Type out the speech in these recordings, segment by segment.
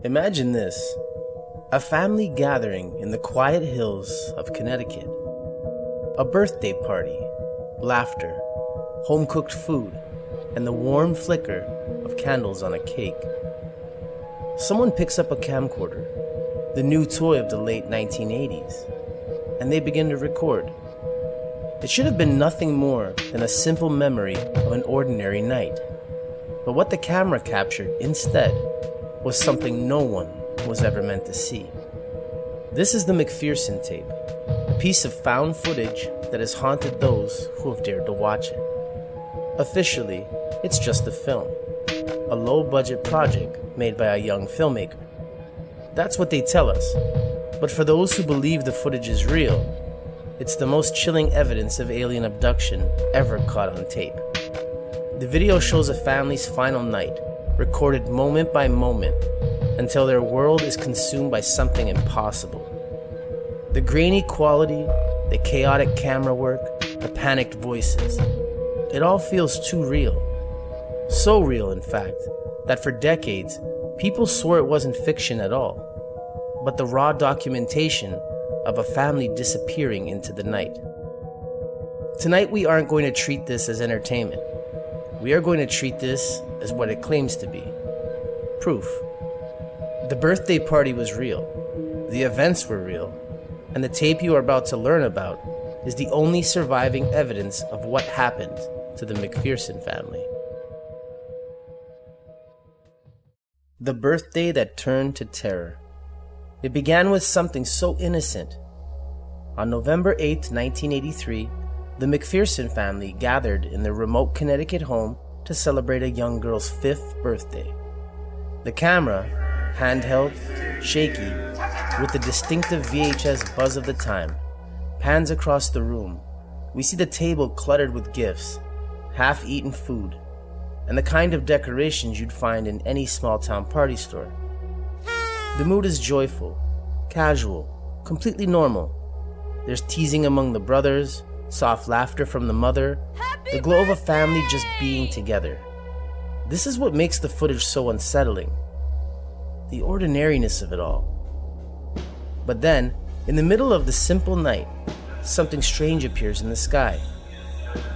Imagine this: a family gathering in the quiet hills of Connecticut. A birthday party, laughter, home-cooked food, and the warm flicker of candles on a cake. Someone picks up a camcorder, the new toy of the late 1980s, and they begin to record. It should have been nothing more than a simple memory of an ordinary night. But what the camera captured instead was something no one was ever meant to see. This is the McPherson Tape, a piece of found footage that has haunted those who have dared to watch it. Officially, it's just a film, a low-budget project made by a young filmmaker. That's what they tell us, but for those who believe the footage is real, it's the most chilling evidence of alien abduction ever caught on tape. The video shows a family's final night, recorded moment by moment, until their world is consumed by something impossible. The grainy quality, the chaotic camera work, the panicked voices, it all feels too real. So real, in fact, that for decades, people swore it wasn't fiction at all, but the raw documentation of a family disappearing into the night. Tonight, we aren't going to treat this as entertainment. We are going to treat this as what it claims to be: proof. The birthday party was real, the events were real, and the tape you are about to learn about is the only surviving evidence of what happened to the McPherson family. The birthday that turned to terror. It began with something so innocent. On November 8, 1983, the McPherson family gathered in their remote Connecticut home to celebrate a young girl's 5th birthday. The camera, handheld, shaky, with the distinctive VHS buzz of the time, pans across the room. We see the table cluttered with gifts, half-eaten food, and the kind of decorations you'd find in any small-town party store. The mood is joyful, casual, completely normal. There's teasing among the brothers, soft laughter from the mother, the glow of a family just being together. This is what makes the footage so unsettling. The ordinariness of it all. But then, in the middle of the simple night, something strange appears in the sky.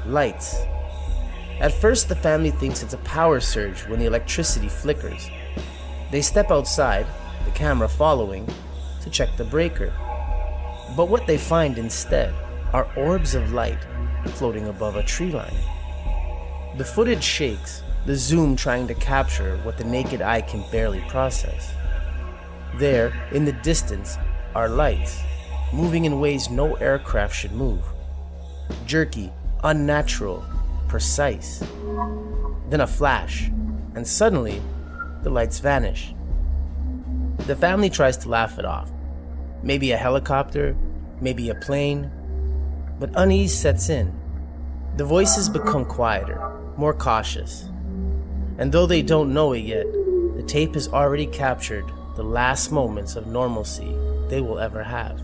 Lights. At first, the family thinks it's a power surge when the electricity flickers. They step outside, the camera following, to check the breaker. But what they find instead are orbs of light floating above a tree line. The footage shakes, the zoom trying to capture what the naked eye can barely process. There, in the distance, are lights, moving in ways no aircraft should move. Jerky, unnatural, precise. Then a flash, and suddenly, the lights vanish. The family tries to laugh it off. Maybe a helicopter, maybe a plane, but unease sets in. The voices become quieter, more cautious. And though they don't know it yet, the tape has already captured the last moments of normalcy they will ever have.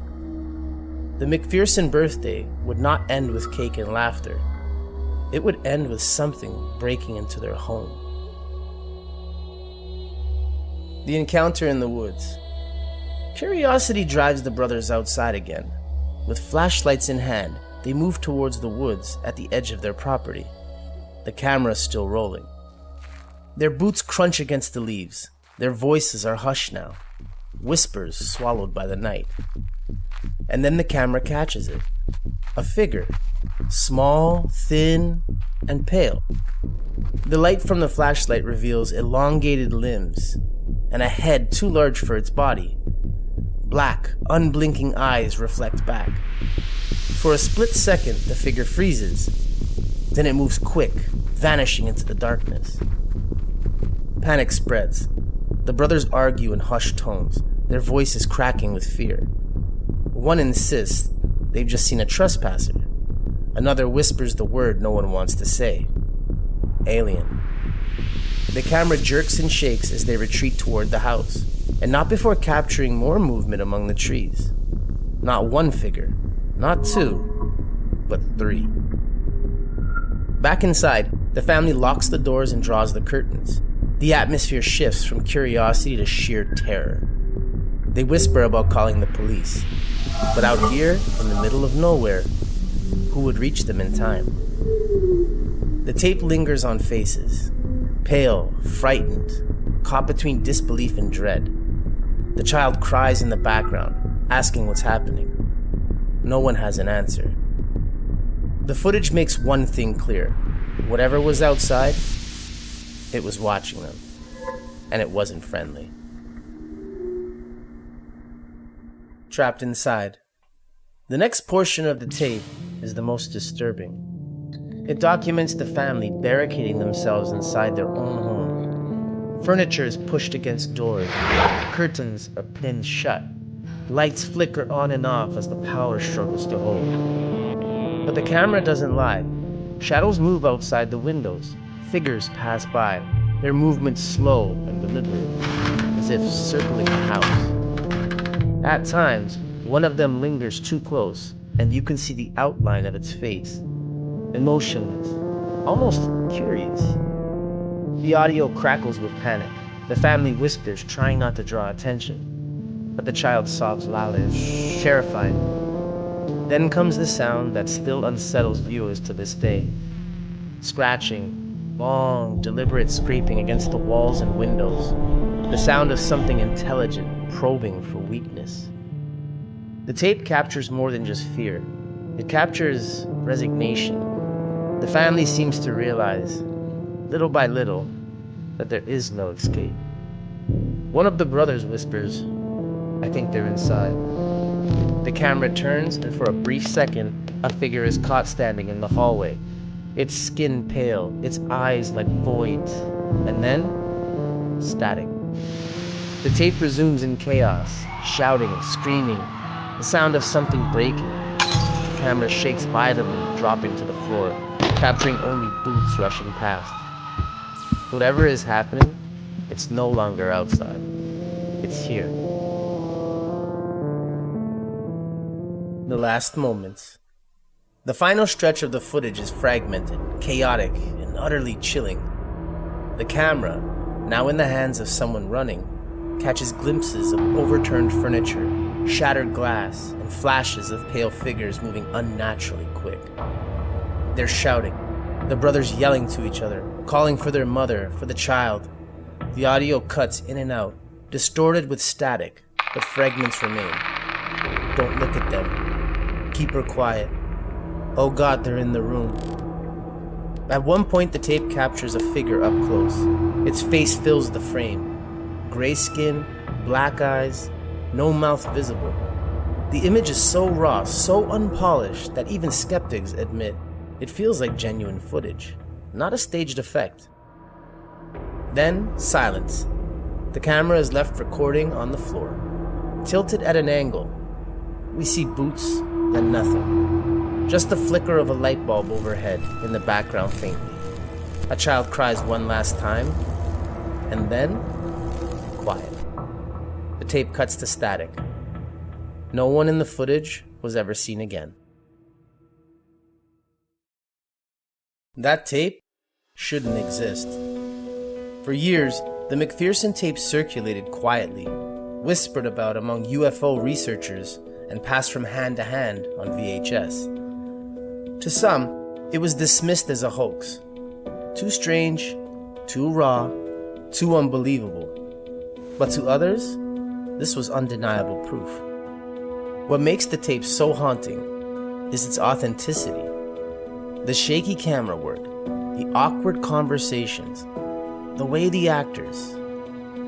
The McPherson birthday would not end with cake and laughter. It would end with something breaking into their home. The encounter in the woods. Curiosity drives the brothers outside again. With flashlights in hand, they move towards the woods at the edge of their property. The camera is still rolling. Their boots crunch against the leaves. Their voices are hushed now, whispers swallowed by the night. And then the camera catches it. A figure, small, thin, and pale. The light from the flashlight reveals elongated limbs and a head too large for its body. Black, unblinking eyes reflect back. For a split second, the figure freezes. Then it moves quick, vanishing into the darkness. Panic spreads. The brothers argue in hushed tones, their voices cracking with fear. One insists they've just seen a trespasser. Another whispers the word no one wants to say. Alien. The camera jerks and shakes as they retreat toward the house, and not before capturing more movement among the trees. Not one figure, not two, but 3. Back inside, the family locks the doors and draws the curtains. The atmosphere shifts from curiosity to sheer terror. They whisper about calling the police, but out here, in the middle of nowhere, who would reach them in time? The tape lingers on faces, pale, frightened, caught between disbelief and dread. The child cries in the background, asking what's happening. No one has an answer. The footage makes one thing clear. Whatever was outside, it was watching them, and it wasn't friendly. Trapped inside. The next portion of the tape is the most disturbing. It documents the family barricading themselves inside their own home. Furniture is pushed against doors. Curtains are pinned shut. Lights flicker on and off as the power struggles to hold. But the camera doesn't lie. Shadows move outside the windows. Figures pass by, their movements slow and deliberate, as if circling a house. At times, one of them lingers too close, and you can see the outline of its face. Emotionless, almost curious. The audio crackles with panic. The family whispers, trying not to draw attention. But the child sobs loudly, terrifying. Then comes the sound that still unsettles viewers to this day. Scratching, long, deliberate scraping against the walls and windows. The sound of something intelligent, probing for weakness. The tape captures more than just fear. It captures resignation. The family seems to realize, little by little, that there is no escape. One of the brothers whispers, "I think they're inside." The camera turns, and for a brief second, a figure is caught standing in the hallway. Its skin pale, its eyes like voids, and then, static. The tape resumes in chaos, shouting, screaming, the sound of something breaking. The camera shakes violently, dropping to the floor, capturing only boots rushing past. Whatever is happening, it's no longer outside. It's here. The last moments. The final stretch of the footage is fragmented, chaotic, and utterly chilling. The camera, now in the hands of someone running, catches glimpses of overturned furniture, shattered glass, and flashes of pale figures moving unnaturally quick. They're shouting, the brothers yelling to each other, calling for their mother, for the child. The audio cuts in and out, distorted with static, but fragments remain. Don't look at them. Keep her quiet. Oh God, they're in the room. At one point, the tape captures a figure up close. Its face fills the frame. Gray skin, black eyes, no mouth visible. The image is so raw, so unpolished, that even skeptics admit it feels like genuine footage, not a staged effect. Then, silence. The camera is left recording on the floor, tilted at an angle. We see boots, then nothing. Just the flicker of a light bulb overhead in the background faintly. A child cries one last time, and then, quiet. The tape cuts to static. No one in the footage was ever seen again. That tape shouldn't exist. For years, the McPherson Tapes circulated quietly, whispered about among UFO researchers, and passed from hand to hand on VHS. To some, it was dismissed as a hoax. Too strange, too raw, too unbelievable. But to others, this was undeniable proof. What makes the tape so haunting is its authenticity. The shaky camera work, the awkward conversations, the way the actors,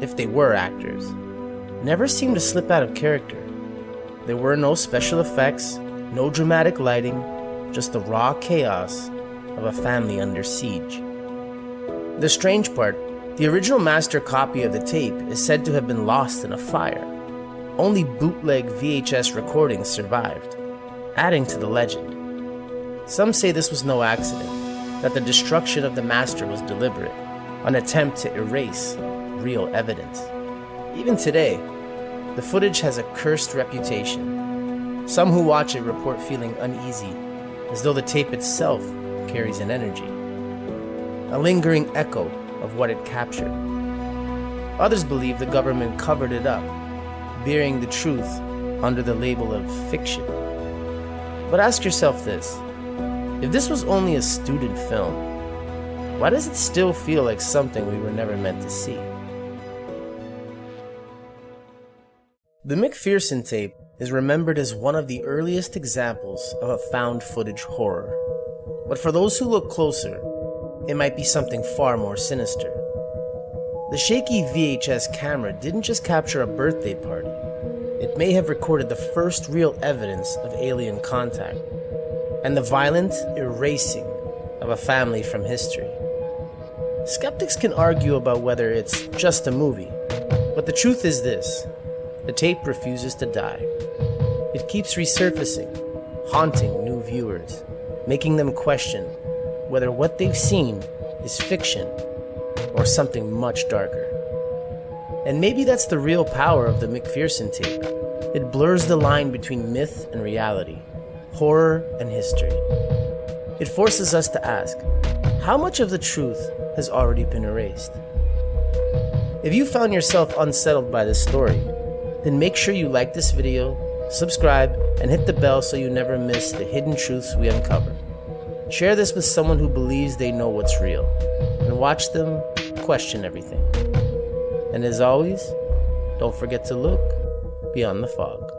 if they were actors, never seemed to slip out of character. There were no special effects, no dramatic lighting, just the raw chaos of a family under siege. The strange part, the original master copy of the tape is said to have been lost in a fire. Only bootleg VHS recordings survived, adding to the legend. Some say this was no accident, that the destruction of the master was deliberate, an attempt to erase real evidence. Even today, the footage has a cursed reputation. Some who watch it report feeling uneasy, as though the tape itself carries an energy, a lingering echo of what it captured. Others believe the government covered it up, burying the truth under the label of fiction. But ask yourself this: if this was only a student film, why does it still feel like something we were never meant to see? The McPherson tape is remembered as one of the earliest examples of a found footage horror. But for those who look closer, it might be something far more sinister. The shaky VHS camera didn't just capture a birthday party. It may have recorded the first real evidence of alien contact and the violent erasing of a family from history. Skeptics can argue about whether it's just a movie, but the truth is this: the tape refuses to die. It keeps resurfacing, haunting new viewers, making them question whether what they've seen is fiction or something much darker. And maybe that's the real power of the McPherson tape. It blurs the line between myth and reality, horror and history. It forces us to ask, how much of the truth has already been erased? If you found yourself unsettled by this story, then make sure you like this video, subscribe, and hit the bell so you never miss the hidden truths we uncover. Share this with someone who believes they know what's real, and watch them question everything. And as always, don't forget to look beyond the fog.